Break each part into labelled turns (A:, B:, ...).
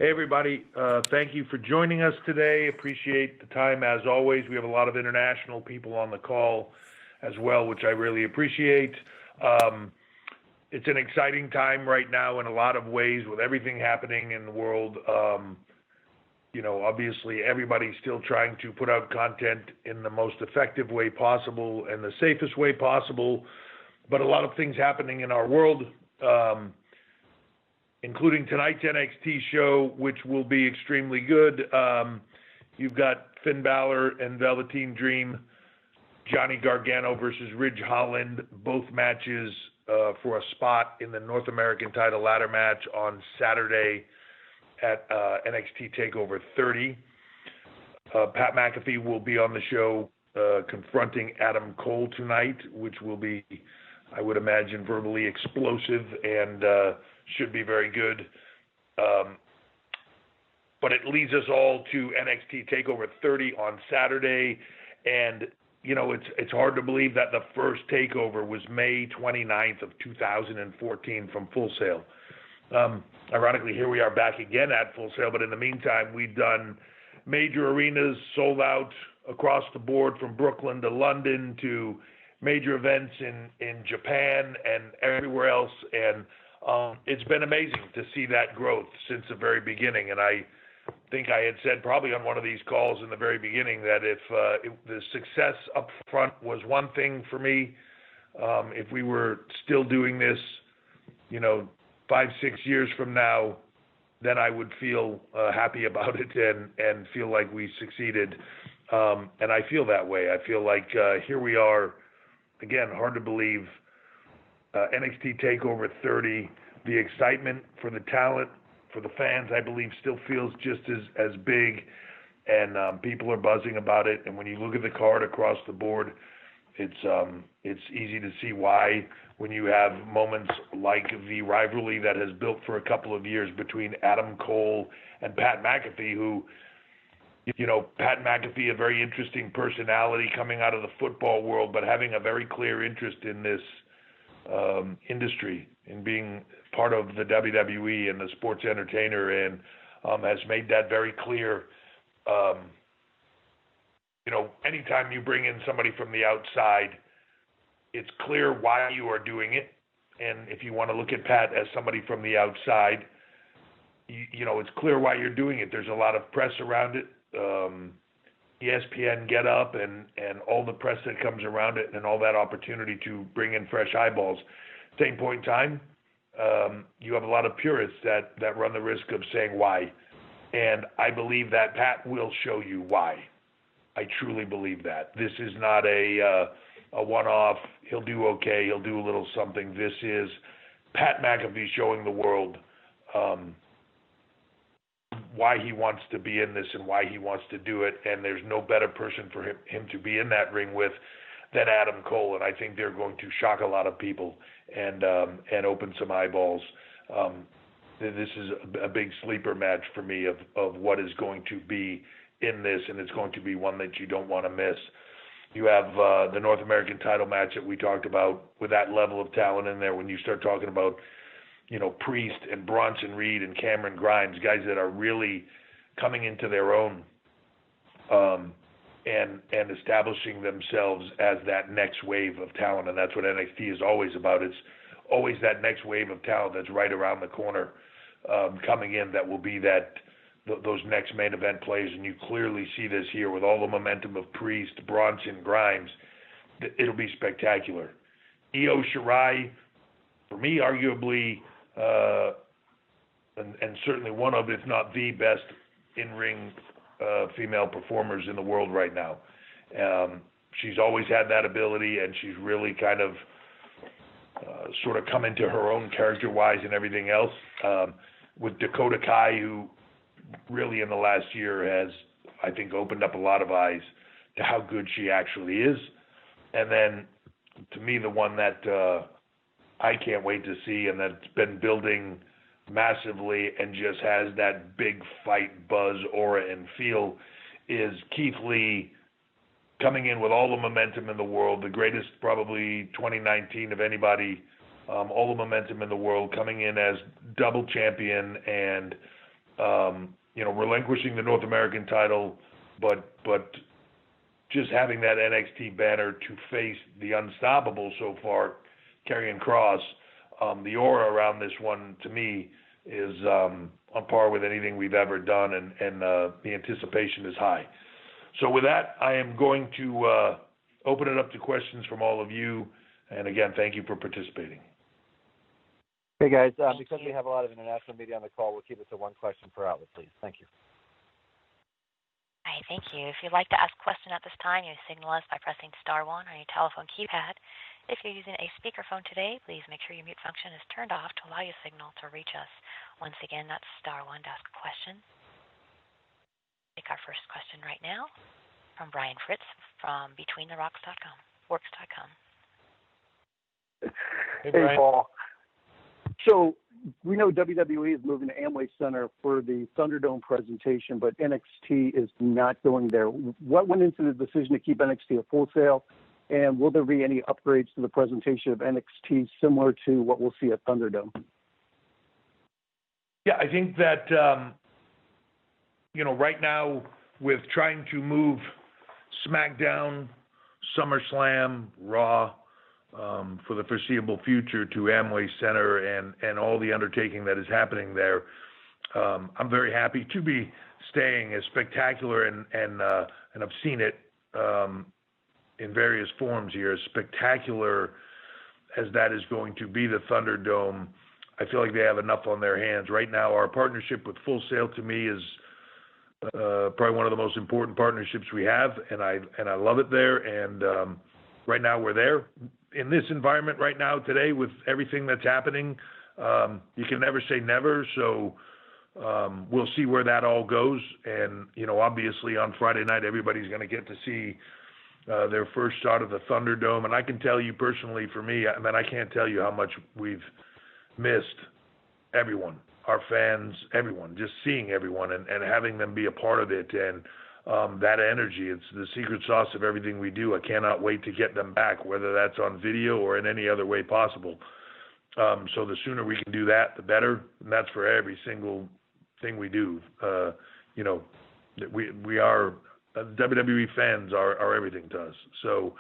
A: Hey, everybody. Thank you for joining us today. Appreciate the time as always. We have a lot of international people on the call as well, which I really appreciate. It's an exciting time right now in a lot of ways with everything happening in the world. Obviously everybody's still trying to put out content in the most effective way possible and the safest way possible, but a lot of things happening in our world, including tonight's NXT show, which will be extremely good. You've got Finn Balor and Velveteen Dream, Johnny Gargano versus Ridge Holland, both matches for a spot in the North American title ladder match on Saturday at NXT TakeOver 30. Pat McAfee will be on the show confronting Adam Cole tonight, which will be, I would imagine, verbally explosive and should be very good. But it leads us all to NXT TakeOver 30 on Saturday, and it's hard to believe that the first takeover was May 29th of 2014 from Full Sail. Ironically, here we are back again at Full Sail, but in the meantime, we've done major arenas sold out across the board, from Brooklyn to London to major events in Japan and everywhere else, and it's been amazing to see that growth since the very beginning. And I think I had said probably on one of these calls in the very beginning that if the success up front was one thing for me, if we were still doing this, 5-6 years from now, then I would feel happy about it and feel like we succeeded. And I feel that way. I feel like here we are, again, hard to believe, NXT TakeOver 30, the excitement for the talent, for the fans, I believe still feels just as big, and people are buzzing about it. And when you look at the card across the board, it's easy to see why, when you have moments like the rivalry that has built for a couple of years between Adam Cole and Pat McAfee, who, Pat McAfee, a very interesting personality coming out of the football world, but having a very clear interest in this industry, in being part of the WWE and the sports entertainer, and has made that very clear. Anytime you bring in somebody from the outside, it's clear why you are doing it. And if you want to look at Pat as somebody from the outside, it's clear why you're doing it. There's a lot of press around it. ESPN Get Up and all the press that comes around it, and all that opportunity to bring in fresh eyeballs. Same point in time, you have a lot of purists that run the risk of saying why. And I believe that Pat will show you why. I truly believe that. This is not a one-off, he'll do okay, he'll do a little something. This is Pat McAfee showing the world why he wants to be in this and why he wants to do it, and there's no better person for him to be in that ring with than Adam Cole, and I think they're going to shock a lot of people and open some eyeballs. This is a big sleeper match for me of what is going to be in this, and it's going to be one that you don't want to miss. You have the North American title match that we talked about with that level of talent in there. When you start talking about Priest and Bronson Reed and Cameron Grimes, guys that are really coming into their own and establishing themselves as that next wave of talent. And that's what NXT is always about. It's always that next wave of talent that's right around the corner coming in that will be those next main event players. And you clearly see this here with all the momentum of Priest, Bronson, Grimes. It'll be spectacular. Io Shirai, for me, arguably, and certainly one of, if not the best in-ring female performers in the world right now. She's always had that ability, and she's really kind of sort of come into her own character-wise and everything else. With Dakota Kai, who really in the last year has, I think, opened up a lot of eyes to how good she actually is. And then, to me, the one that I can't wait to see, and that's been building massively and just has that big fight buzz, aura, and feel, is Keith Lee, coming in with all the momentum in the world, the greatest probably 2019 of anybody, all the momentum in the world, coming in as double champion and relinquishing the North American title, but just having that NXT banner to face the unstoppable so far, Karrion Kross, the aura around this one to me is on par with anything we've ever done, and the anticipation is high. So with that, I am going to open it up to questions from all of you, and again, thank you for participating.
B: Hey guys, because we have a lot of international media on the call, we'll keep it to one question per outlet, please. Thank you.
C: All right, thank you. If you'd like to ask a question at this time, you signal us by pressing *1 on your telephone keypad. If you're using a speakerphone today, please make sure your mute function is turned off to allow your signal to reach us. Once again, that's *1 to ask a question. Take our first question right now from Brian Fritz from BetweenTheRocks.com. Works.com.
B: Hey, Paul. So we know WWE is moving to Amway Center for the ThunderDome presentation, but NXT is not going there. What went into the decision to keep NXT at Full Sail, and will there be any upgrades to the presentation of NXT similar to what we'll see at ThunderDome?
A: Yeah, I think that, right now with trying to move SmackDown, SummerSlam, Raw, for the foreseeable future to Amway Center and all the undertaking that is happening there, I'm very happy to be staying as spectacular and I've seen it in various forms here, as spectacular as that is going to be the Thunderdome. I feel like they have enough on their hands. Right now, our partnership with Full Sail to me is probably one of the most important partnerships we have, and I love it there. And right now we're there. In this environment right now today with everything that's happening, you can never say never. So we'll see where that all goes. And, obviously on Friday night, everybody's going to get to see their first shot of the Thunderdome. And I can tell you personally, for me, I can't tell you how much we've missed everyone, our fans, everyone, just seeing everyone and having them be a part of it. And that energy, it's the secret sauce of everything we do. I cannot wait to get them back, whether that's on video or in any other way possible. So the sooner we can do that, the better. And that's for every single thing we do. We are WWE fans are everything to us. So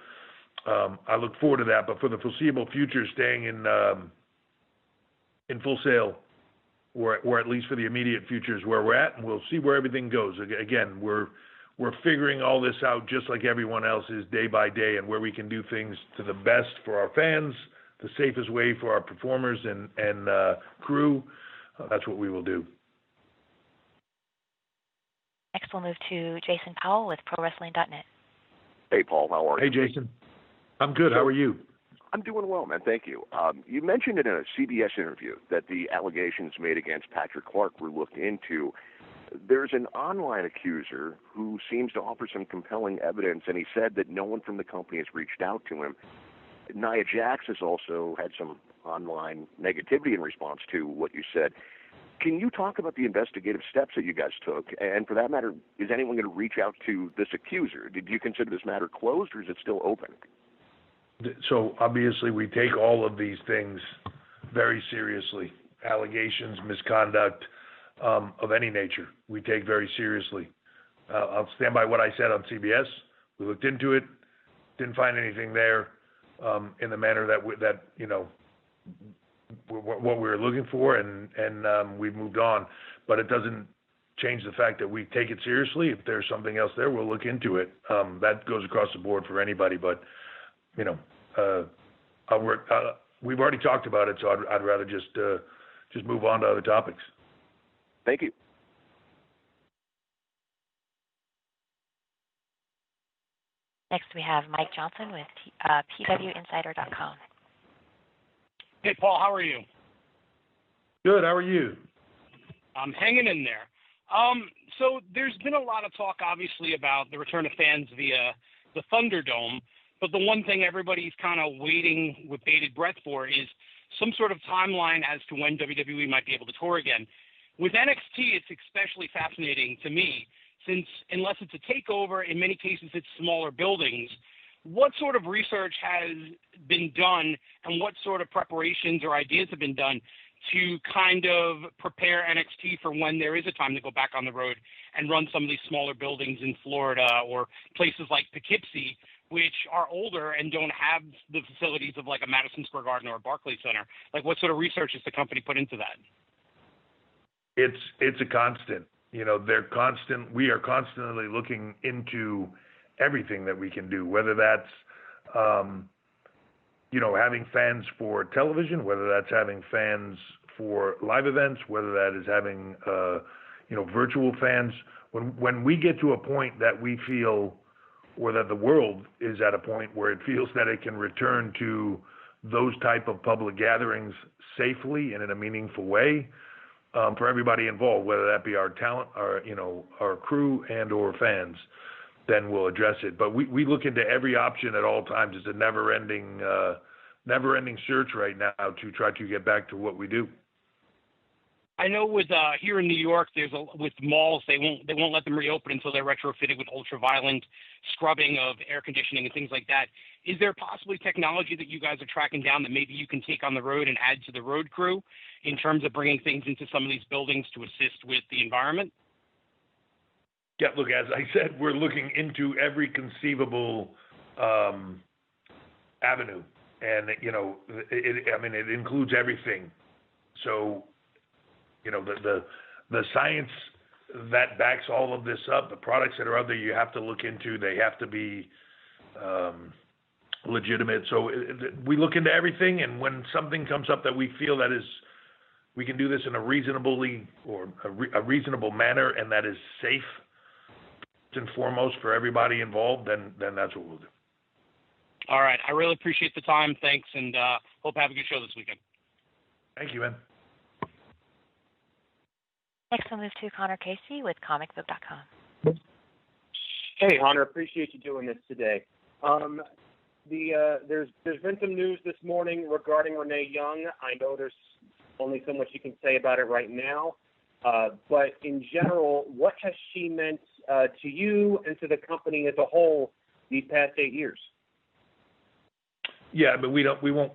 A: I look forward to that. But for the foreseeable future, staying in Full Sail, or at least for the immediate future, is where we're at, and we'll see where everything goes. Again, we're figuring all this out just like everyone else is, day by day, and where we can do things to the best for our fans, the safest way for our performers and crew. That's what we will do.
C: Next, we'll move to Jason Powell with ProWrestling.net.
D: Hey, Paul. How are you?
A: Hey, Jason. I'm good. How are you?
D: I'm doing well, man. Thank you. You mentioned in a CBS interview that the allegations made against Patrick Clark were looked into. There's an online accuser who seems to offer some compelling evidence, and he said that no one from the company has reached out to him. Nia Jax has also had some online negativity in response to what you said. Can you talk about the investigative steps that you guys took? And for that matter, is anyone going to reach out to this accuser? Did you consider this matter closed, or is it still open?
A: So obviously we take all of these things very seriously. Allegations, misconduct of any nature, we take very seriously. I'll stand by what I said on CBS. We looked into it, didn't find anything there in the manner that what we were looking for, and we've moved on. But it doesn't change the fact that we take it seriously. If there's something else there, we'll look into it. That goes across the board for anybody, but we've already talked about it, so I'd rather just move on to other topics.
D: Thank you.
C: Next, we have Mike Johnson with PWInsider.com.
E: Hey, Paul, how are you?
A: Good. How are you?
E: I'm hanging in there. So there's been a lot of talk, obviously, about the return of fans via the Thunderdome. But the one thing everybody's kind of waiting with bated breath for is some sort of timeline as to when WWE might be able to tour again. With NXT, it's especially fascinating to me, since unless it's a takeover, in many cases it's smaller buildings. What sort of research has been done, and what sort of preparations or ideas have been done to kind of prepare NXT for when there is a time to go back on the road and run some of these smaller buildings in Florida or places like Poughkeepsie, which are older and don't have the facilities of like a Madison Square Garden or a Barclays Center? Like, what sort of research has the company put into that?
A: It's a constant. You know, we are constantly looking into everything that we can do, whether that's having fans for television, whether that's having fans for live events, whether that is having virtual fans. When we get to a point that we feel, or that the world is at a point where it feels that it can return to those type of public gatherings safely and in a meaningful way, for everybody involved, whether that be our talent, our crew and or fans, then we'll address it. But we look into every option at all times. It's a never-ending search right now to try to get back to what we do.
E: I know with here in New York, with malls, they won't let them reopen until they're retrofitted with ultraviolet scrubbing of air conditioning and things like that. Is there possibly technology that you guys are tracking down that maybe you can take on the road and add to the road crew in terms of bringing things into some of these buildings to assist with the environment?
A: Yeah, look, as I said, we're looking into every conceivable avenue, and it includes everything. So, the science that backs all of this up, the products that are out there, you have to look into. They have to be legitimate. So we look into everything, and when something comes up that we feel that we can do this in a reasonable manner, and that is safe and foremost for everybody involved, then that's what we'll do.
E: All right. I really appreciate the time. Thanks, and hope to have a good show this weekend.
A: Thank you, man.
C: Next, we'll move to Connor Casey with comicbook.com.
F: Hey, Hunter. Appreciate you doing this today. There's been some news this morning regarding Renee Young. I know there's only so much you can say about it right now, but in general, what has she meant to you and to the company as a whole these past 8 years?
A: Yeah, but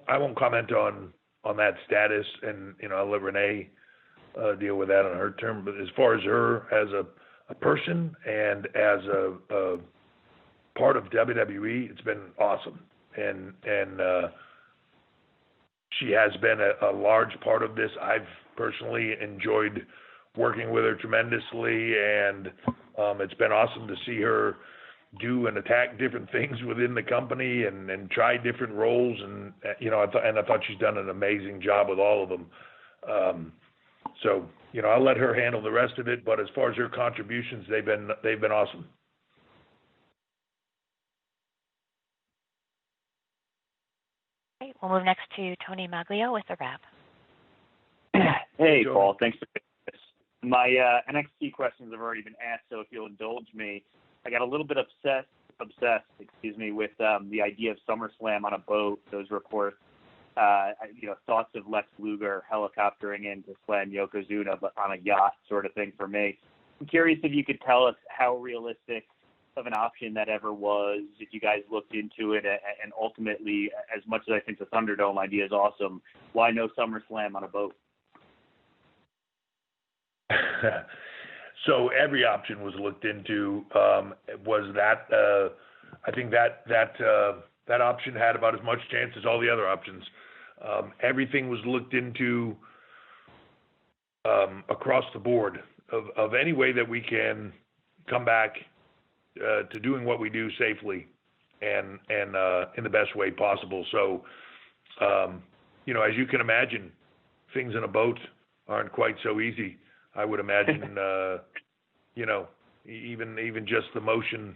A: I won't comment on that status, and I'll let Renee deal with that on her term. But as far as her as a person and as a part of WWE, it's been awesome, and she has been a large part of this. I've personally enjoyed working with her tremendously, and it's been awesome to see her do and attack different things within the company and try different roles, and I thought she's done an amazing job with all of them. So I'll let her handle the rest of it, but as far as her contributions, they've been awesome.
C: Okay, we'll move next to Tony Maglio with The Wrap.
G: Hey, Paul. Thanks for this. My NXT questions have already been asked, so if you'll indulge me, I got a little bit obsessed, with the idea of SummerSlam on a boat. Those reports, thoughts of Lex Luger helicoptering in to slam Yokozuna, but on a yacht sort of thing for me. I'm curious if you could tell us how realistic of an option that ever was, if you guys looked into it, and ultimately, as much as I think the ThunderDome idea is awesome, why no SummerSlam on a boat?
A: So every option was looked into. I think that option had about as much chance as all the other options. Everything was looked into across the board of any way that we can come back to doing what we do safely and in the best way possible. So, as you can imagine, things in a boat aren't quite so easy. I would imagine, even just the motion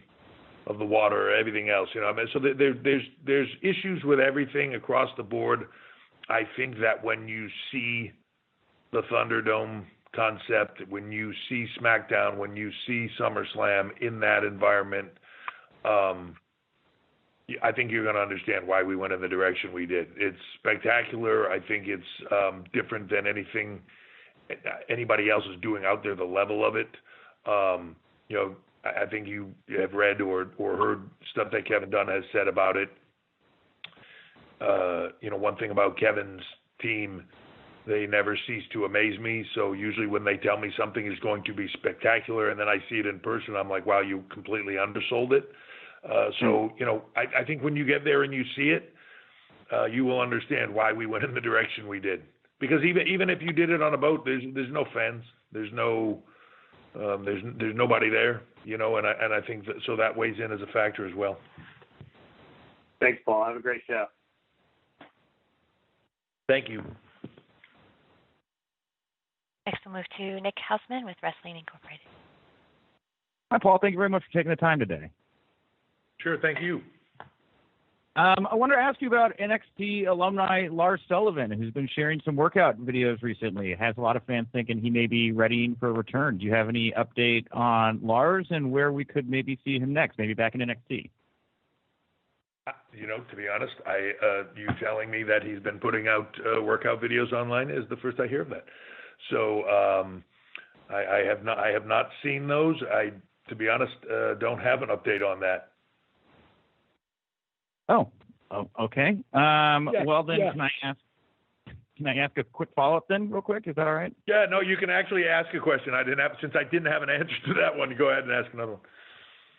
A: of the water or everything else, So there's issues with everything across the board. I think that when you see the ThunderDome concept, when you see SmackDown, when you see SummerSlam in that environment, I think you're going to understand why we went in the direction we did. It's spectacular. I think it's different than anything anybody else is doing out there, the level of it. I think you have read or heard stuff that Kevin Dunn has said about it. One thing about Kevin's team They never cease to amaze me. So usually when they tell me something is going to be spectacular and then I see it in person, I'm like, wow, you completely undersold it. So, I think when you get there and you see it, you will understand why we went in the direction we did. Because even if you did it on a boat, there's no fence, there's nobody there, and I think so that weighs in as a factor as well.
G: Thanks, Paul. Have a great show.
A: Thank you.
C: Next, we'll move to Nick Hausman with Wrestling Incorporated.
H: Hi, Paul. Thank you very much for taking the time today.
A: Sure, thank you.
H: I wanted to ask you about NXT alumni Lars Sullivan, who's been sharing some workout videos recently. It has a lot of fans thinking he may be readying for a return. Do you have any update on Lars and where we could maybe see him next, maybe back in NXT?
A: To be honest, you telling me that he's been putting out workout videos online is the first I hear of that. So I have not seen those. I, to be honest, don't have an update on that. Oh,
H: okay. Well, then, yeah. Can I ask a quick follow-up then, real quick? Is that all right?
A: Yeah, no, you can actually ask a question. Since I didn't have an answer to that one, go ahead and ask another one.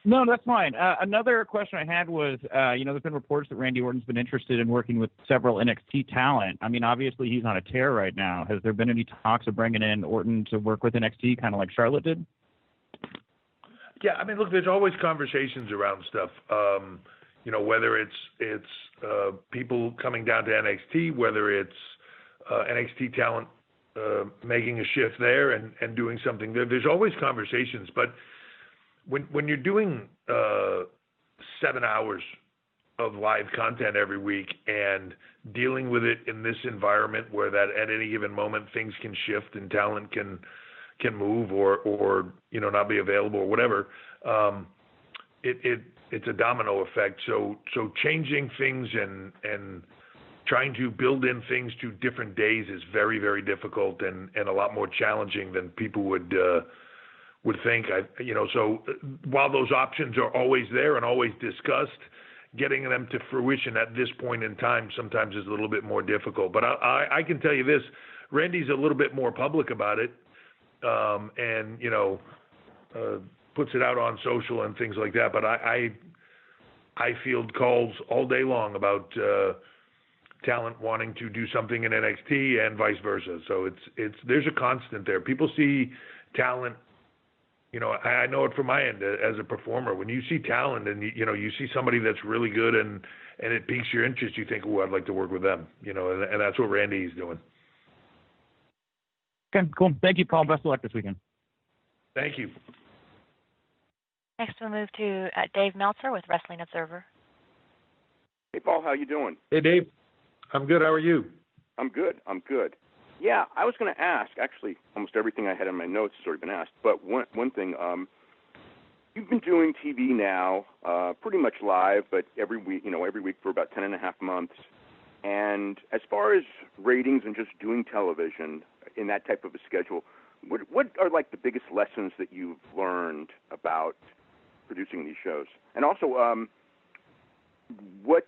H: No, that's fine. Another question I had was, there's been reports that Randy Orton's been interested in working with several NXT talent. I mean, obviously he's on a tear right now. Has there been any talks of bringing in Orton to work with NXT, kind of like Charlotte did?
A: Yeah, I mean, look, there's always conversations around stuff. Whether it's people coming down to NXT, whether it's NXT talent making a shift there and doing something there. There's always conversations, but when you're doing 7 hours of live content every week and dealing with it in this environment where that at any given moment things can shift and talent can move or not be available or whatever, it's a domino effect. So changing things and trying to build in things to different days is very, very difficult and a lot more challenging than people would think. So while those options are always there and always discussed, getting them to fruition at this point in time sometimes is a little bit more difficult. But I can tell you this, Randy's a little bit more public about it, and puts it out on social and things like that. But I field calls all day long about talent wanting to do something in NXT and vice versa. So there's a constant there. People see talent. I know it from my end as a performer. When you see talent and you see somebody that's really good and it piques your interest, you think, "Oh, I'd like to work with them." And that's what Randy's doing.
H: Okay, cool. Thank you, Paul. Best of luck this weekend.
A: Thank you.
C: Next, we'll move to Dave Meltzer with Wrestling Observer.
D: Hey, Paul, how you doing?
A: Hey, Dave. I'm good. How are you?
D: I'm good. Yeah, I was going to ask. Actually, almost everything I had in my notes has already been asked. But one thing, you've been doing TV now, pretty much live, but every week for about 10.5 months. And as far as ratings and just doing television in that type of a schedule, what are like the biggest lessons that you've learned about producing these shows? And also, what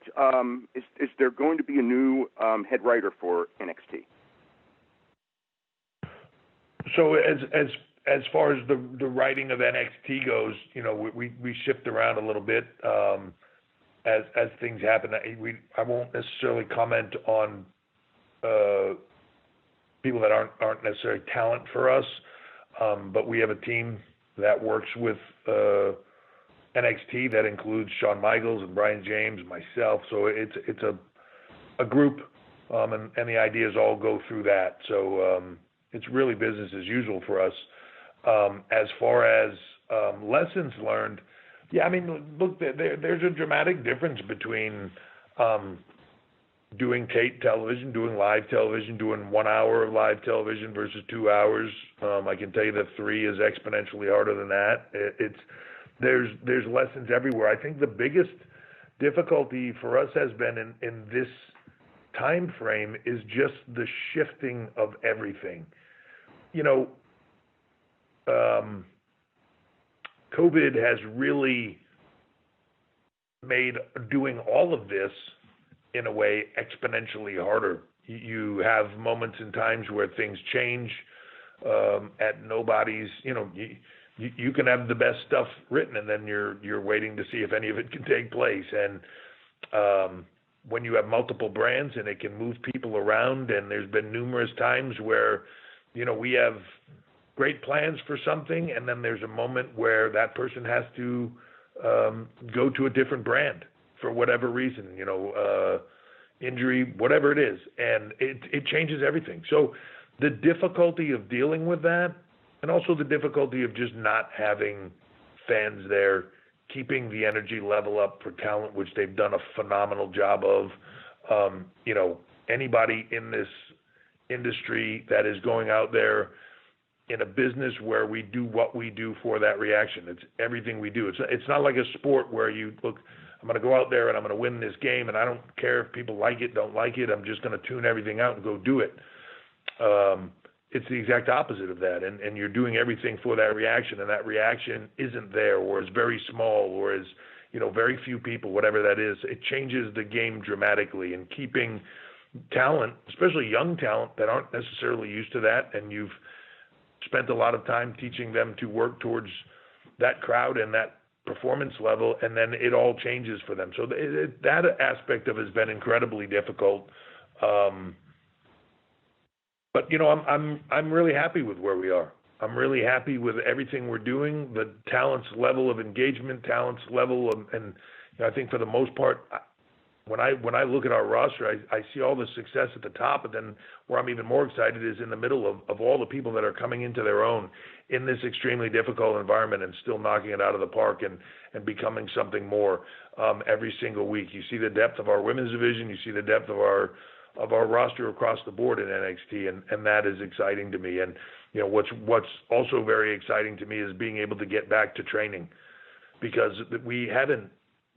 D: is there going to be a new head writer for NXT?
A: So as far as the writing of NXT goes, we shift around a little bit as things happen. I won't necessarily comment on people that aren't necessarily talent for us, but we have a team that works with NXT that includes Shawn Michaels and Brian James and myself. So it's a group, and the ideas all go through that. So it's really business as usual for us. As far as lessons learned, yeah, I mean, look, there's a dramatic difference between doing tape television, doing live television, doing 1 hour of live television versus 2 hours. I can tell you that 3 is exponentially harder than that. There's lessons everywhere. I think the biggest difficulty for us has been in this time frame is just the shifting of everything. COVID has really made doing all of this in a way exponentially harder You have moments and times where things change at nobody's. You can have the best stuff written, and then you're waiting to see if any of it can take place. And when you have multiple brands and it can move people around, and there's been numerous times where, we have great plans for something, and then there's a moment where that person has to go to a different brand for whatever reason, injury, whatever it is, and it changes everything. So the difficulty of dealing with that, and also the difficulty of just not having fans there, keeping the energy level up for talent, which they've done a phenomenal job of. Anybody in this industry that is going out there in a business where we do what we do for that reaction. It's everything we do. It's not like a sport where you look, I'm going to go out there and I'm going to win this game, and I don't care if people like it, don't like it. I'm just going to tune everything out and go do it. It's the exact opposite of that, and you're doing everything for that reaction, and that reaction isn't there, or is very small, or is very few people, whatever that is. It changes the game dramatically, and keeping talent, especially young talent that aren't necessarily used to that, and you've spent a lot of time teaching them to work towards that crowd and that performance level, and then it all changes for them. So that aspect of it has been incredibly difficult. But I'm really happy with where we are. I'm really happy with everything we're doing, the talent's level of engagement, talent's level of, and I think for the most part, when I look at our roster, I see all the success at the top, but then where I'm even more excited is in the middle of all the people that are coming into their own in this extremely difficult environment and still knocking it out of the park and becoming something more every single week. You see the depth of our women's division, you see the depth of our roster across the board in NXT, and that is exciting to me. And what's also very exciting to me is being able to get back to training, because we haven't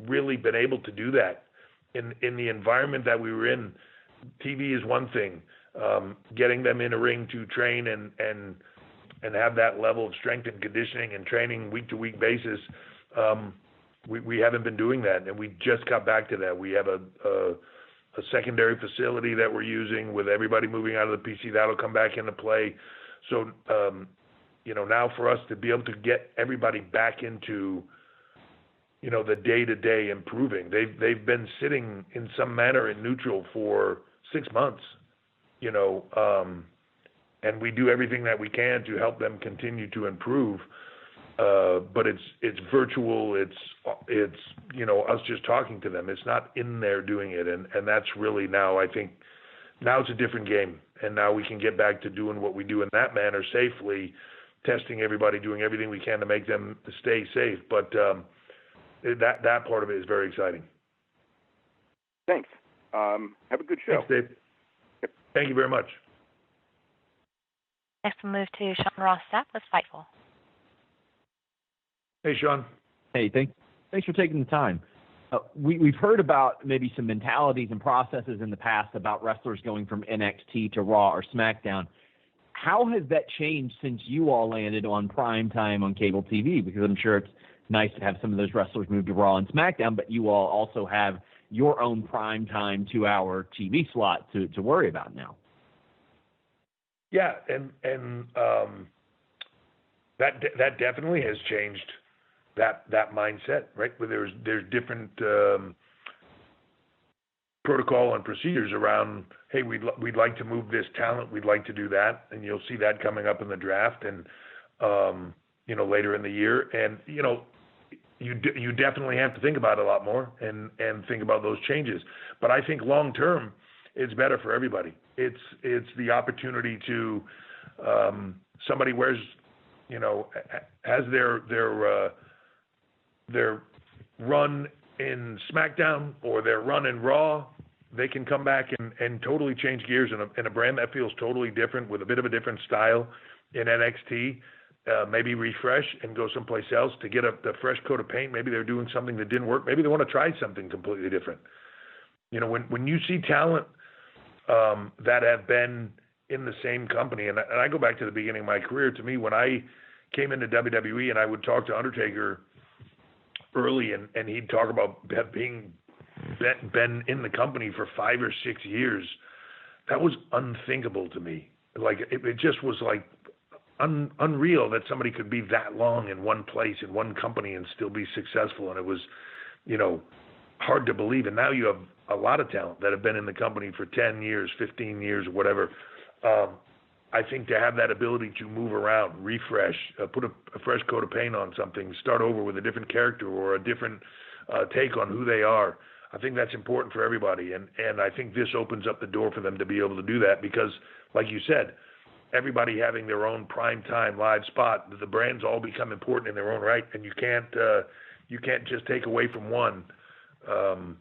A: really been able to do that in the environment that we were in. TV is one thing, getting them in a ring to train and have that level of strength and conditioning and training week to week basis. We haven't been doing that, and we just got back to that. We have a secondary facility that we're using with everybody moving out of the PC. That'll come back into play. So, now for us to be able to get everybody back into, the day-to-day improving. They've been sitting in some manner in neutral for 6 months, and we do everything that we can to help them continue to improve. But it's virtual. It's us just talking to them. It's not in there doing it, and that's really now, I think now it's a different game, and now we can get back to doing what we do in that manner safely, testing everybody, doing everything we can to make them stay safe. But that part of it is very exciting.
D: Thanks. Have a good show.
A: Thanks, Dave. Yep. Thank you very much.
C: Next we'll move to Sean Ross Sapp with Fightful.
A: Hey, Sean.
I: Hey, thanks for taking the time. We've heard about maybe some mentalities and processes in the past about wrestlers going from NXT to Raw or SmackDown. How has that changed since you all landed on prime time on cable TV? Because I'm sure it's nice to have some of those wrestlers move to Raw and SmackDown, but you all also have your own prime time 2-hour TV slot to worry about now.
A: Yeah, and that definitely has changed that mindset, right? Where there's different protocol and procedures around, hey, we'd like to move this talent, we'd like to do that, and you'll see that coming up in the draft and later in the year, and you definitely have to think about it a lot more and think about those changes. But I think long term, it's better for everybody. It's the opportunity to somebody wears, has their run in SmackDown or their run in Raw, they can come back and totally change gears in a brand that feels totally different with a bit of a different style in NXT. Maybe refresh and go someplace else to get a fresh coat of paint. Maybe they're doing something that didn't work. Maybe they want to try something completely different. When you see talent that have been in the same company, and I go back to the beginning of my career. To me, when I came into WWE and I would talk to Undertaker early, and he'd talk about being been in the company for 5 or 6 years, that was unthinkable to me. Like it just was like unreal that somebody could be that long in one place, in one company, and still be successful. And it was, hard to believe. And now you have a lot of talent that have been in the company for 10 years, 15 years, whatever. I think to have that ability to move around, refresh, put a fresh coat of paint on something, start over with a different character or a different take on who they are, I think that's important for everybody. And I think this opens up the door for them to be able to do that because, like you said, everybody having their own prime time live spot, the brands all become important in their own right, and you can't just take away from one, to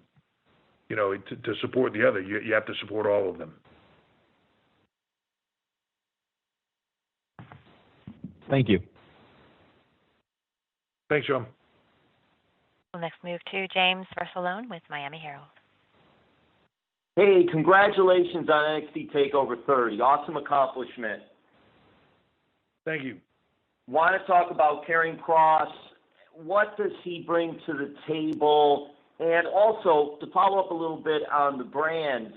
A: support the other. You have to support all of them.
I: Thank you.
A: Thanks, Sean.
C: We'll next move to James Barcelone with Miami Herald.
J: Hey, congratulations on NXT TakeOver 30. Awesome accomplishment.
A: Thank you.
J: Want to talk about Karrion Kross. What does he bring to the table? And also, to follow up a little bit on the brands,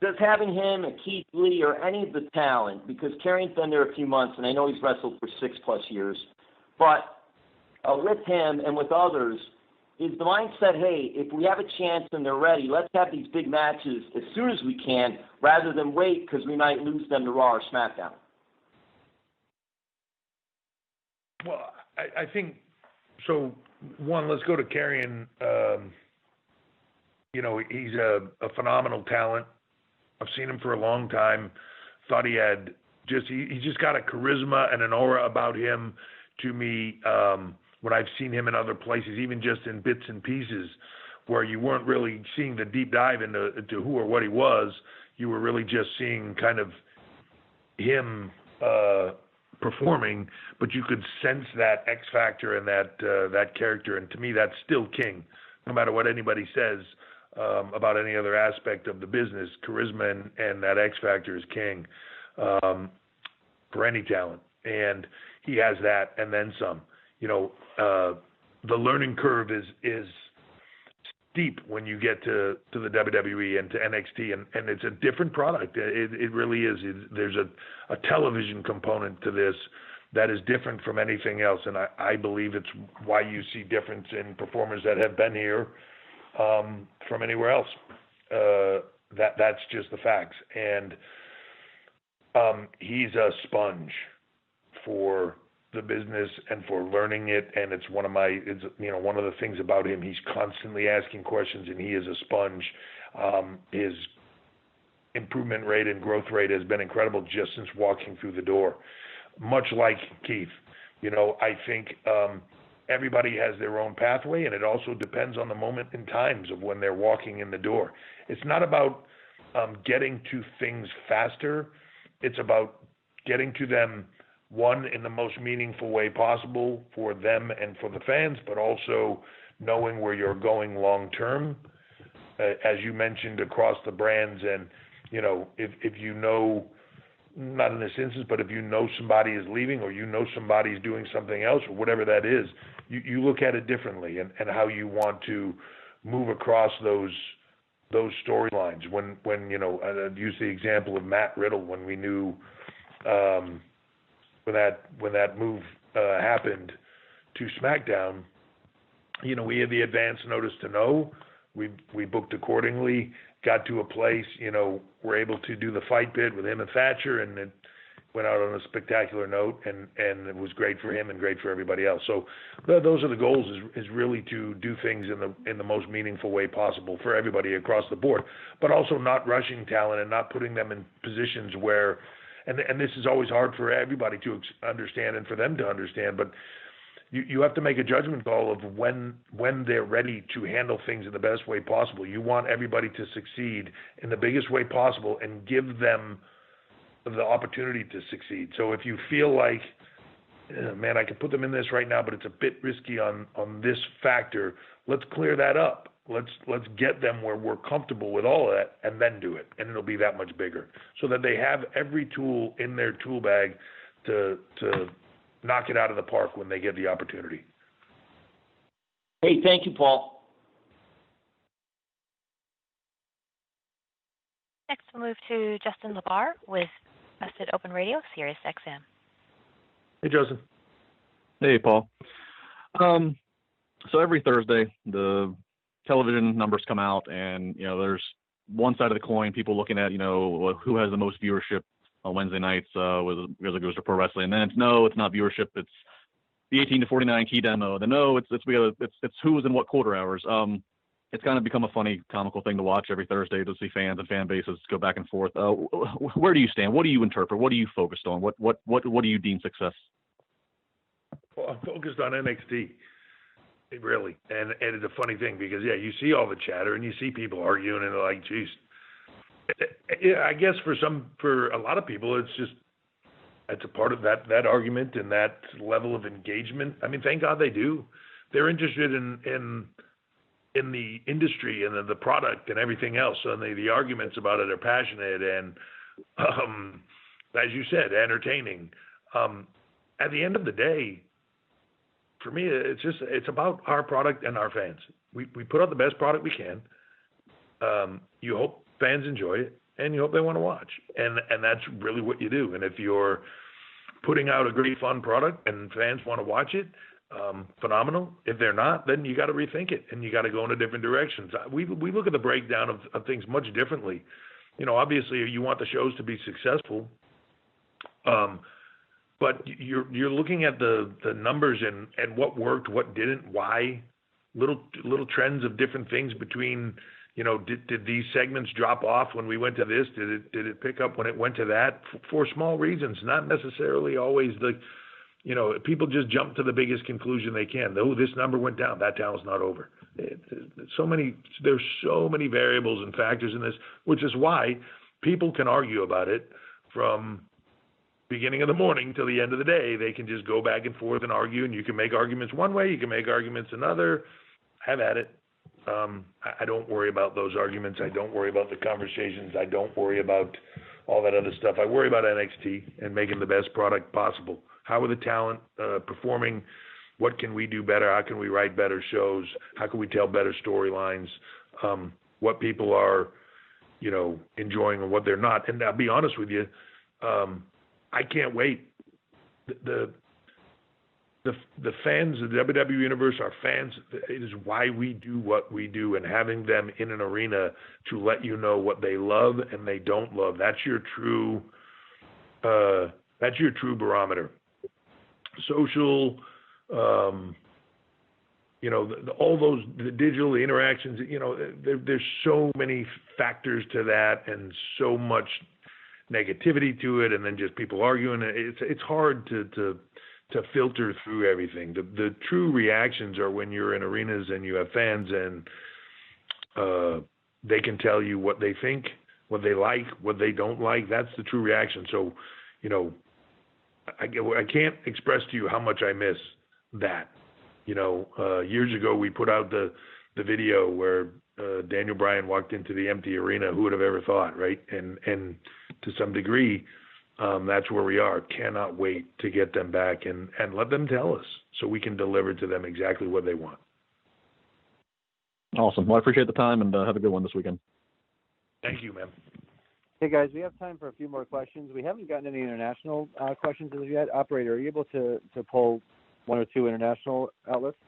J: does having him and Keith Lee or any of the talent, because Karrion's been there a few months, and I know he's wrestled for 6+ years, but with him and with others, is the mindset, hey, if we have a chance and they're ready, let's have these big matches as soon as we can rather than wait because we might lose them to Raw or SmackDown?
A: Well, I think, so one, let's go to Karrion. He's a phenomenal talent. I've seen him for a long time. Thought he had he just got a charisma and an aura about him to me when I've seen him in other places, even just in bits and pieces where you weren't really seeing the deep dive into who or what he was. You were really just seeing kind of him performing, but you could sense that X factor and that character. And to me, that's still king, no matter what anybody says about any other aspect of the business. Charisma and that X factor is king for any talent, and he has that and then some. The learning curve is steep when you get to the WWE and to NXT, and it's a different product. It really is. There's a television component to this that is different from anything else, and I believe it's why you see difference in performers that have been here from anywhere else. That's just the facts, and he's a sponge for the business and for learning it, and it's one of the things about him. He's constantly asking questions, and he is a sponge. His improvement rate and growth rate has been incredible just since walking through the door. Much like Keith, I think everybody has their own pathway, and it also depends on the moment in times of when they're walking in the door. It's not about getting to things faster. It's about getting to them, one, in the most meaningful way possible for them and for the fans, but also knowing where you're going long term, as you mentioned, across the brands. And if you know, not in this instance, but if you know somebody is leaving or somebody's doing something else or whatever that is, you look at it differently and how you want to move across those storylines. When I'd use the example of Matt Riddle when we knew when that move happened to SmackDown, we had the advance notice to know. We booked accordingly, got to a place, we're able to do the fight pit with him and Thatcher, and it went out on a spectacular note, and it was great for him and great for everybody else. So those are the goals, is really to do things in the most meaningful way possible for everybody across the board, but also not rushing talent and not putting them in positions where, and this is always hard for everybody to understand and for them to understand, but you have to make a judgment call of when they're ready to handle things in the best way possible. You want everybody to succeed in the biggest way possible and give them the opportunity to succeed. So if you feel like, man, I could put them in this right now, but it's a bit risky on this factor, let's clear that up. Let's get them where we're comfortable with all of that and then do it, and it'll be that much bigger, so that they have every tool in their tool bag to knock it out of the park when they get the opportunity.
J: Hey, thank you, Paul.
C: Next, we'll move to Justin LeBar with Vested Open Radio, Sirius XM.
A: Hey, Justin.
K: Hey, Paul. So every Thursday, the television numbers come out, and there's one side of the coin, people looking at who has the most viewership on Wednesday nights because it goes to pro wrestling. And then it's not viewership, it's the 18 to 49 key demo. Then no, it's who was in what quarter hours. It's kind of become a funny, comical thing to watch every Thursday to see fans and fan bases go back and forth. Where do you stand? What do you interpret? What are you focused on? What do you deem success?
A: Well, I'm focused on NXT, really, and it's a funny thing because you see all the chatter and you see people arguing and they're like, geez. I guess for a lot of people, it's a part of that argument and that level of engagement. I mean, thank God they do. They're interested in the industry and the product and everything else. So the arguments about it are passionate and, as you said, entertaining. At the end of the day, for me, it's about our product and our fans. We put out the best product we can. You hope fans enjoy it, and you hope they want to watch. And that's really what you do. And if you're putting out a great, fun product and fans want to watch it, phenomenal. If they're not, then you got to rethink it, and you got to go in a different directions. We look at the breakdown of things much differently. Obviously, you want the shows to be successful, but you're looking at the numbers and what worked, what didn't, why, little trends of different things between. Did these segments drop off when we went to this? Did it pick up when it went to that? For small reasons, not necessarily always people just jump to the biggest conclusion they can. Oh, this number went down. That talent's not over. There's so many variables and factors in this, which is why people can argue about it from beginning of the morning till the end of the day. They can just go back and forth and argue, and you can make arguments one way, you can make arguments another. Have at it. I don't worry about those arguments. I don't worry about the conversations. I don't worry about all that other stuff. I worry about NXT and making the best product possible. How are the talent performing? What can we do better? How can we write better shows? How can we tell better storylines? What people are, enjoying and what they're not. And I'll be honest with you, I can't wait. The fans of the WWE Universe, our fans, it is why we do what we do, and having them in an arena to let you know what they love and they don't love. That's your true barometer. Social, all the digital, the interactions, there's so many factors to that and so much negativity to it, and then just people arguing. It's hard to filter through everything. The true reactions are when you're in arenas and you have fans and they can tell you what they think, what they like, what they don't like. That's the true reaction. So, I can't express to you how much I miss that. Years ago we put out the video where Daniel Bryan walked into the empty arena. Who would have ever thought, right? And to some degree, that's where we are. Cannot wait to get them back and let them tell us so we can deliver to them exactly what they want.
K: Awesome. Well, I appreciate the time, and have a good one this weekend.
A: Thank you, man.
L: Hey, guys, we have time for a few more questions. We haven't gotten any international questions as yet. Operator, are you able to pull one or two international outlets?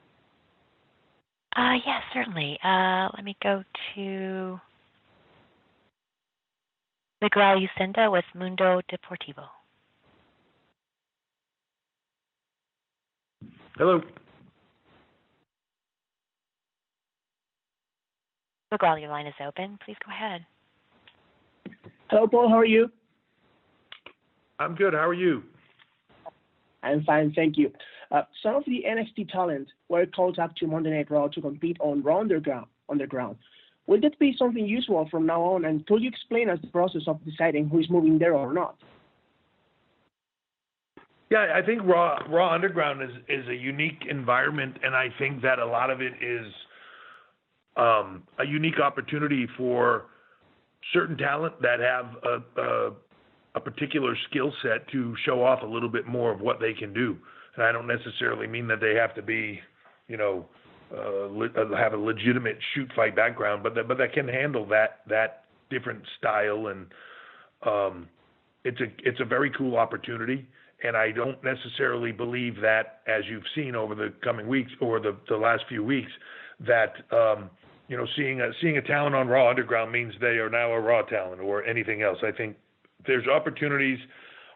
C: Yes, certainly. Let me go to Miguel Lucinda with Mundo Deportivo.
A: Hello.
C: Miguel, your line is open. Please go ahead.
M: Hello, Paul. How are you?
A: I'm good. How are you?
M: I'm fine, thank you. Some of the NXT talent were called up to Monday Night Raw to compete on Raw Underground. Will that be something usual from now on? And could you explain us the process of deciding who is moving there or not?
A: Yeah, I think Raw Underground is a unique environment, and I think that a lot of it is a unique opportunity for certain talent that have a particular skill set to show off a little bit more of what they can do. And I don't necessarily mean that they have to be, have a legitimate shoot fight background, but that can handle that different style, and it's a very cool opportunity. And I don't necessarily believe that, as you've seen over the coming weeks or the last few weeks, that seeing a talent on Raw Underground means they are now a Raw talent or anything else. I think there's opportunities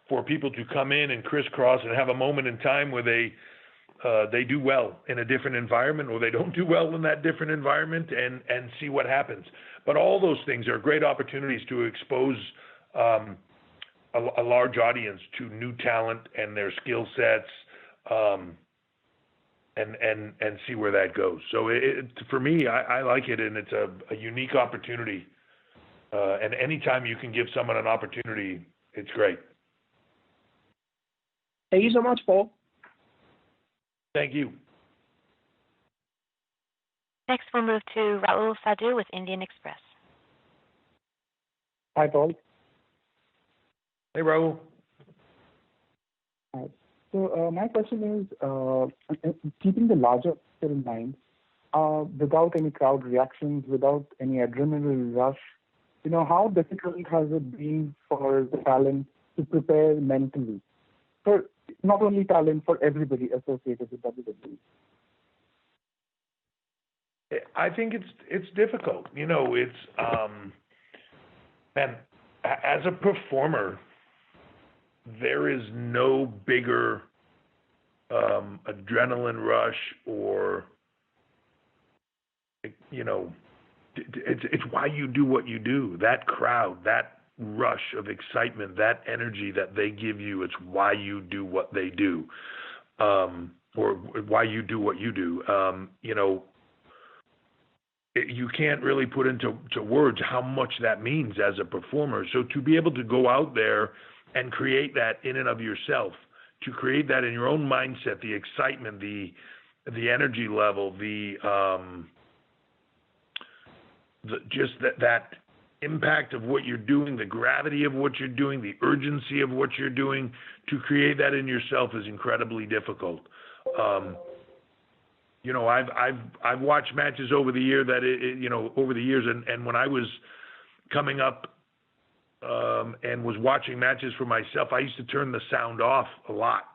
A: for people to come in and crisscross and have a moment in time where they do well in a different environment, or they don't do well in that different environment, and see what happens. But all those things are great opportunities to expose a large audience to new talent and their skill sets, and see where that goes. So for me, I like it, and it's a unique opportunity. And anytime you can give someone an opportunity, it's great.
M: Thank you so much, Paul.
A: Thank you.
C: Next, we'll move to Raul Sadhu with Indian Express.
N: Hi, Paul.
A: Hey, Raul.
N: Hi. So my question is, keeping the larger picture in mind, without any crowd reactions, without any adrenaline rush, how difficult has it been for the talent to prepare mentally? For not only talent, for everybody associated with WWE.
A: I think it's difficult. It's and as a performer, there is no bigger adrenaline rush, or it's why you do what you do. That crowd, that rush of excitement, that energy that they give you, it's why you do what they do, or why you do what you do. You can't really put into words how much that means as a performer. So to be able to go out there and create that in and of yourself, to create that in your own mindset, the excitement, the energy level, just that impact of what you're doing, the gravity of what you're doing, the urgency of what you're doing, to create that in yourself is incredibly difficult. I've watched matches over the year over the years, and when I was coming up and was watching matches for myself, I used to turn the sound off a lot,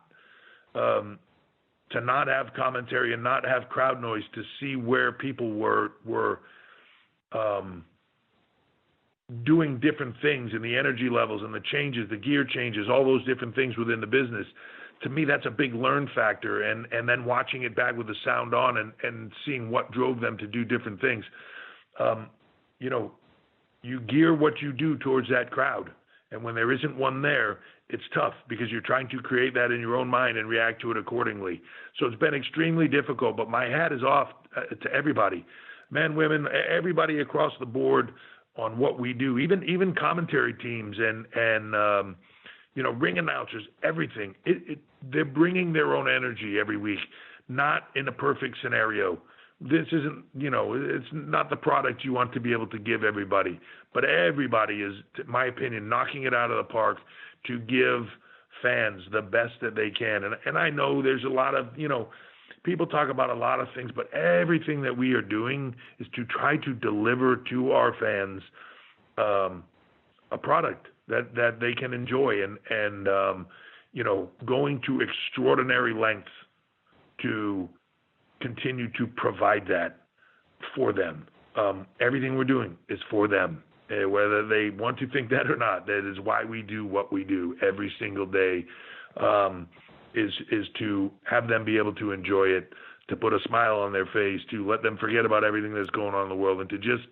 A: to not have commentary and not have crowd noise, to see where people were doing different things, and the energy levels and the changes, the gear changes, all those different things within the business. To me, that's a big learn factor, and then watching it back with the sound on and seeing what drove them to do different things. You gear what you do towards that crowd, and when there isn't one there, it's tough, because you're trying to create that in your own mind and react to it accordingly. So it's been extremely difficult, but my hat is off to everybody, men, women, everybody across the board on what we do, even commentary teams and ring announcers, everything. They're bringing their own energy every week, not in a perfect scenario. This isn't, it's not the product you want to be able to give everybody, but everybody is, in my opinion, knocking it out of the park to give fans the best that they can. And I know there's a lot of, people talk about a lot of things, but everything that we are doing is to try to deliver to our fans a product that they can enjoy, and going to extraordinary lengths to continue to provide that for them. Everything we're doing is for them, whether they want to think that or not. That is why we do what we do every single day, is to have them be able to enjoy it, to put a smile on their face, to let them forget about everything that's going on in the world, and to just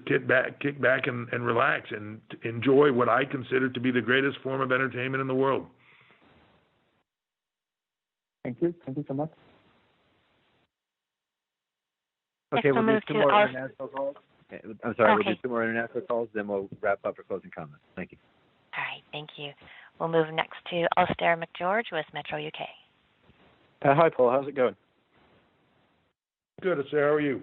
A: kick back and relax and enjoy what I consider to be the greatest form of entertainment in the world.
N: Thank you so much.
L: Okay, we'll do two more
C: our...
L: international calls. I'm sorry,
C: Okay.
L: We'll do two more international calls, then we'll wrap up for closing comments. Thank you.
C: All right, thank you. We'll move next to Alistair McGeorge with Metro UK.
O: Hi, Paul. How's it going?
A: Good, sir. How are you?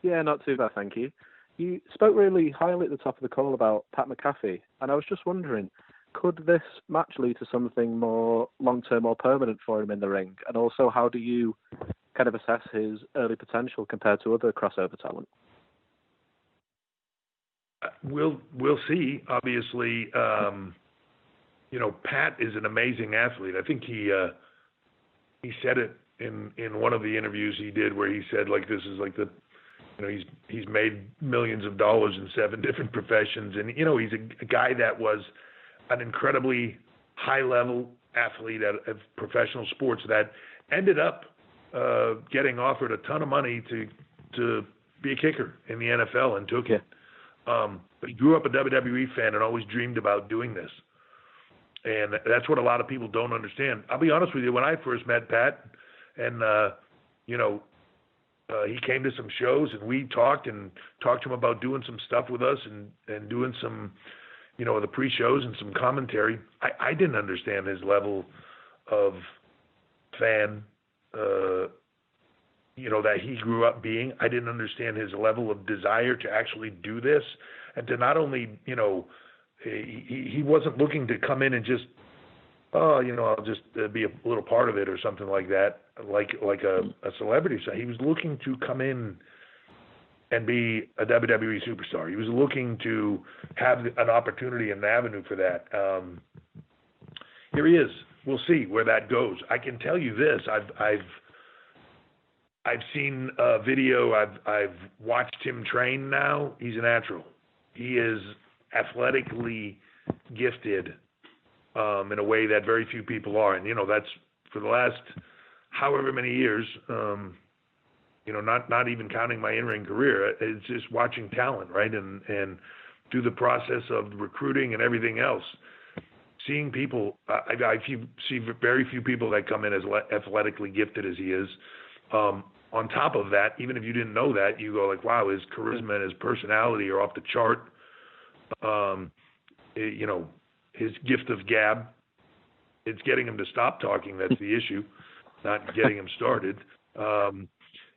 O: Yeah, not too bad, thank you. You spoke really highly at the top of the call about Pat McAfee, and I was just wondering, could this match lead to something more long-term or permanent for him in the ring? And also, how do you kind of assess his early potential compared to other crossover talent?
A: we'll see. Obviously, Pat is an amazing athlete. I think he said it in one of the interviews he did, where he said, like, this is like he's made millions of dollars in 7 different professions, and he's a guy that was an incredibly high level athlete at professional sports that ended up getting offered a ton of money to be a kicker in the NFL and took it. But he grew up a WWE fan and always dreamed about doing this. And that's what a lot of people don't understand. I'll be honest with you, when I first met Pat and, he came to some shows and we talked to him about doing some stuff with us and doing some, the pre-shows and some commentary. I didn't understand his level of fan, that he grew up being. I didn't understand his level of desire to actually do this and to not only, he wasn't looking to come in and just, I'll just be a little part of it or something like that, like a celebrity. So he was looking to come in and be a WWE superstar. He was looking to have an opportunity and an avenue for that. Here he is. We'll see where that goes. I can tell you this: I've seen a video. I've watched him train now. He's a natural. He is athletically gifted in a way that very few people are. And, that's for the last however many years, not even counting my in-ring career. It's just watching talent, right? And through the process of recruiting and everything else, seeing people, I see very few people that come in as athletically gifted as he is. On top of that, even if you didn't know that, you go like, wow, his charisma and his personality are off the chart. His gift of gab, it's getting him to stop talking. That's the issue, not getting him started.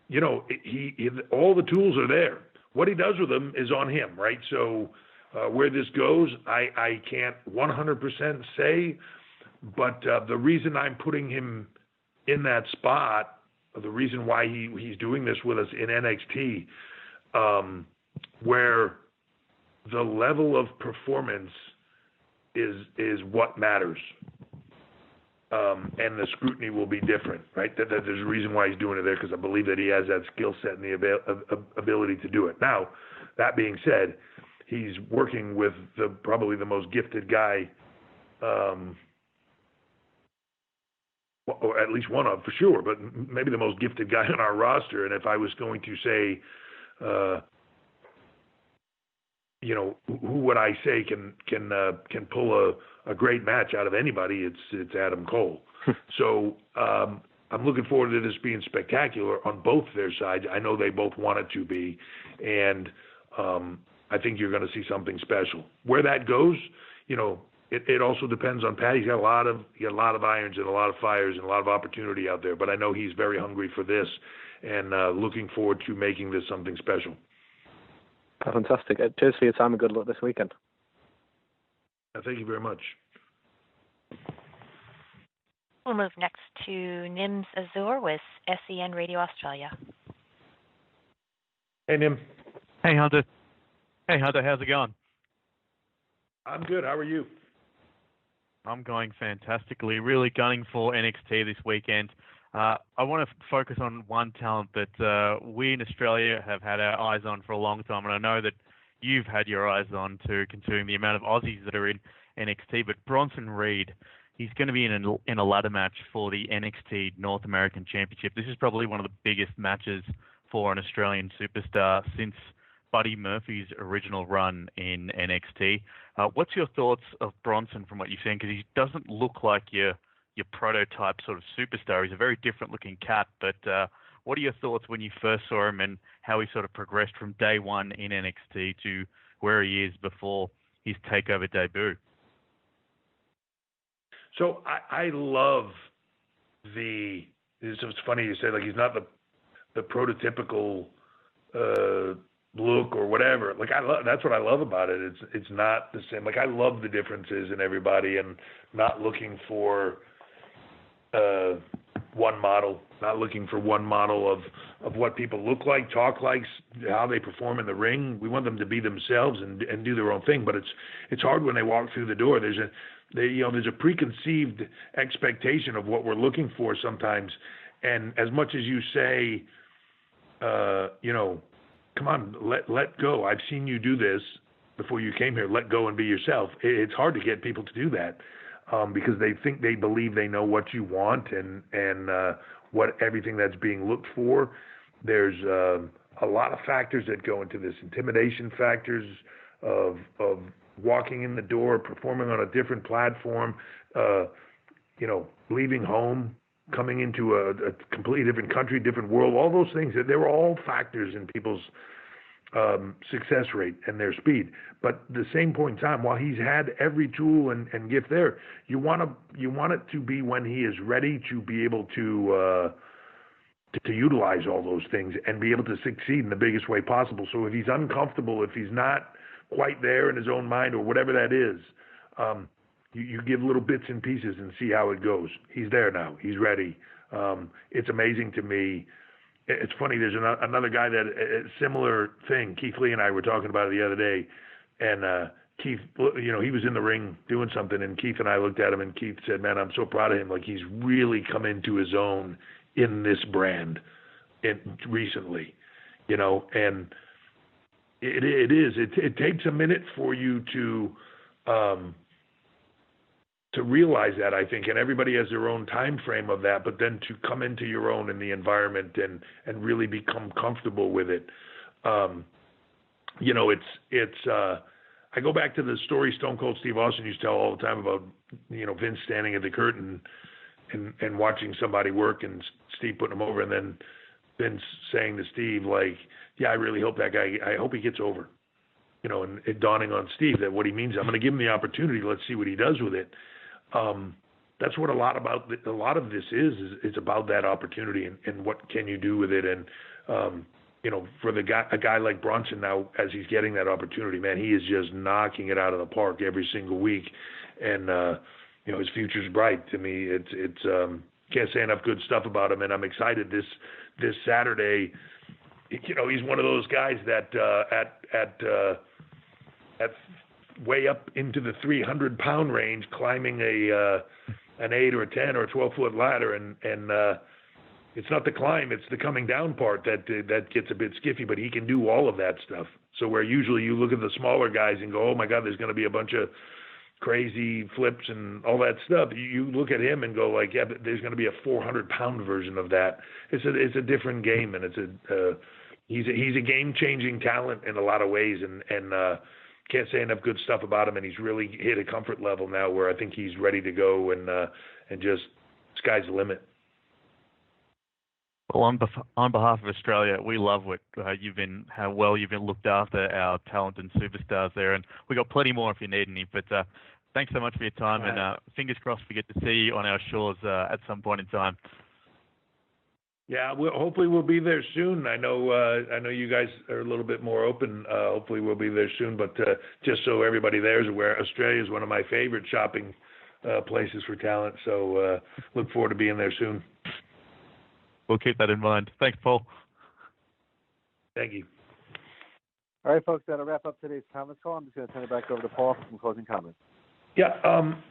A: He all the tools are there. What he does with them is on him, right? So where this goes, I can't 100% say, but the reason I'm putting him in that spot, the reason why he's doing this with us in NXT, where the level of performance is what matters, and the scrutiny will be different, right? That there's a reason why he's doing it there, because I believe that he has that skill set and the ability to do it. Now, that being said, he's working with probably the most gifted guy, or at least one of, for sure, but maybe the most gifted guy on our roster. And if I was going to say, who would I say can pull a great match out of anybody? It's Adam Cole. So I'm looking forward to this being spectacular on both their sides. I know they both want it to be, and I think you're going to see something special. Where that goes, it also depends on Pat. He's got a lot of irons and a lot of fires and a lot of opportunity out there. But I know he's very hungry for this and looking forward to making this something special.
O: Fantastic. Cheers for your time and good luck this weekend.
A: Thank you very much.
C: We'll move next to Nims Azur with SEN Radio Australia.
A: Hey, Nim.
P: Hey, Hunter. How's it going?
A: I'm good. How are you?
P: I'm going fantastically. Really gunning for NXT this weekend. I want to focus on one talent that we in Australia have had our eyes on for a long time, and I know that you've had your eyes on too, considering the amount of Aussies that are in NXT. But Bronson Reed, he's going to be in a ladder match for the NXT North American Championship. This is probably one of the biggest matches for an Australian superstar since Buddy Murphy's original run in NXT. What's your thoughts of Bronson from what you've seen? Because he doesn't look like your prototype sort of superstar. He's a very different looking cat, but what are your thoughts when you first saw him and how he sort of progressed from day one in NXT to where he is before his takeover debut?
A: So I love it's funny you say, like, he's not the prototypical look or whatever. Like, that's what I love about it. It's not the same. Like, I love the differences in everybody and not looking for one model, not looking for one model of what people look like, talk like, how they perform in the ring. We want them to be themselves and do their own thing. But it's hard when they walk through the door. There's a preconceived expectation of what we're looking for sometimes. And as much as you say, come on, let go. I've seen you do this before you came here. Let go and be yourself. It's hard to get people to do that because they believe they know what you want and what everything that's being looked for. There's a lot of factors that go into this. Intimidation factors of walking in the door, performing on a different platform, leaving home, coming into a completely different country, different world, all those things, they were all factors in people's success rate and their speed. But at the same point in time, while he's had every tool and gift there, you want it to be when he is ready to be able to utilize all those things and be able to succeed in the biggest way possible. So if he's uncomfortable, if he's not quite there in his own mind or whatever that is, you give little bits and pieces and see how it goes. He's there now. He's ready. It's amazing to me. It's funny. There's another guy that a similar thing. Keith Lee and I were talking about it the other day, and Keith, he was in the ring doing something, and Keith and I looked at him, and Keith said, "Man, I'm so proud of him. Like he's really come into his own in this brand, recently, and it takes a minute for you to realize that, I think, and everybody has their own time frame of that, but then to come into your own in the environment and really become comfortable with it. I go back to the story Stone Cold Steve Austin used to tell all the time about, Vince standing at the curtain and watching somebody work and Steve putting him over, and then Vince saying to Steve, like, yeah, I really hope that guy, I hope he gets over. And it dawning on Steve that what he means, I'm going to give him the opportunity. Let's see what he does with it. That's what a lot of this is it's about that opportunity and what can you do with it. And, for a guy like Bronson now, as he's getting that opportunity, man, he is just knocking it out of the park every single week. And, his future's bright. To me, it's can't say enough good stuff about him. And I'm excited this Saturday. He's one of those guys that, at way up into the 300-pound range, climbing an 8 or a 10 or a 12-foot ladder, and it's not the climb, it's the coming down part that gets a bit skiffy. But he can do all of that stuff. So where usually you look at the smaller guys and go, oh my God, there's going to be a bunch of crazy flips and all that stuff. You look at him and go like, yeah, but there's going to be a 400-pound version of that. It's a different game, and he's a game-changing talent in a lot of ways, and can't say enough good stuff about him. And he's really hit a comfort level now where I think he's ready to go, and just sky's the limit.
P: Well, on behalf of Australia, we love how well you've been looked after our talent and superstars there, and we got plenty more if you need any. But thanks so much for your time, and fingers crossed we get to see you on our shores at some point in time. Yeah, hopefully we'll be there soon. I know you guys are a little bit more open. Hopefully we'll be there soon. But just so everybody there is aware, Australia is one of my favorite shopping places for talent. So look forward to being there soon. We'll keep that in mind. Thanks, Paul. Thank you.
L: All right, folks, that'll wrap up today's conference call. I'm just going to turn it back over to Paul for some closing comments.
A: Yeah,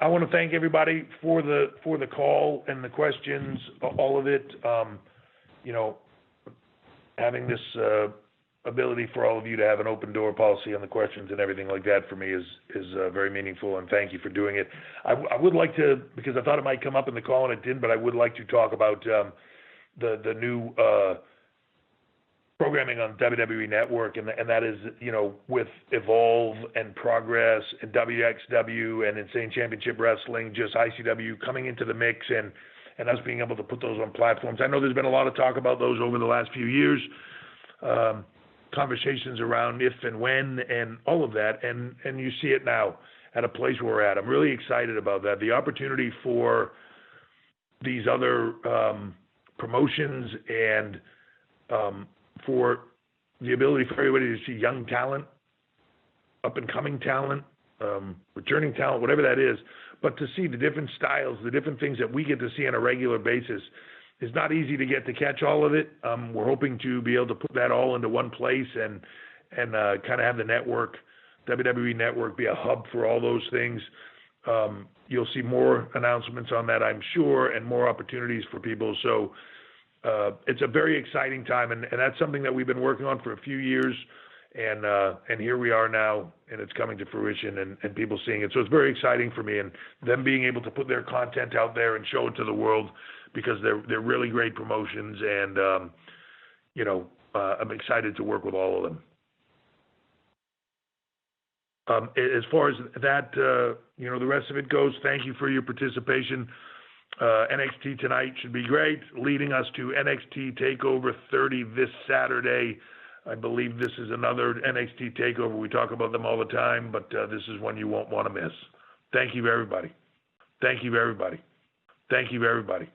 A: I want to thank everybody for the call and the questions, all of it. Having this ability for all of you to have an open door policy on the questions and everything like that for me is very meaningful, and thank you for doing it. I would like to, because I thought it might come up in the call and it didn't, but I would like to talk about the new programming on WWE Network, and that is, with Evolve and Progress and WXW and Insane Championship Wrestling, just ICW coming into the mix, and us being able to put those on platforms. I know there's been a lot of talk about those over the last few years, conversations around if and when and all of that, and you see it now at a place where we're at. I'm really excited about that. The opportunity for these other promotions and for the ability for everybody to see young talent, up-and-coming talent, returning talent, whatever that is, but to see the different styles, the different things that we get to see on a regular basis it's not easy to get to catch all of it. We're hoping to be able to put that all into one place and kind of have the network, WWE Network, be a hub for all those things. You'll see more announcements on that, I'm sure, and more opportunities for people. So it's a very exciting time, and that's something that we've been working on for a few years, and here we are now, and it's coming to fruition, and people seeing it. So it's very exciting for me, and them being able to put their content out there and show it to the world, because they're really great promotions, and I'm excited to work with all of them. As far as that, the rest of it goes, thank you for your participation. NXT tonight should be great, leading us to NXT TakeOver 30 this Saturday. I believe this is another NXT TakeOver. We talk about them all the time, but this is one you won't want to miss. Thank you, everybody. Thank you, everybody. Thank you, everybody.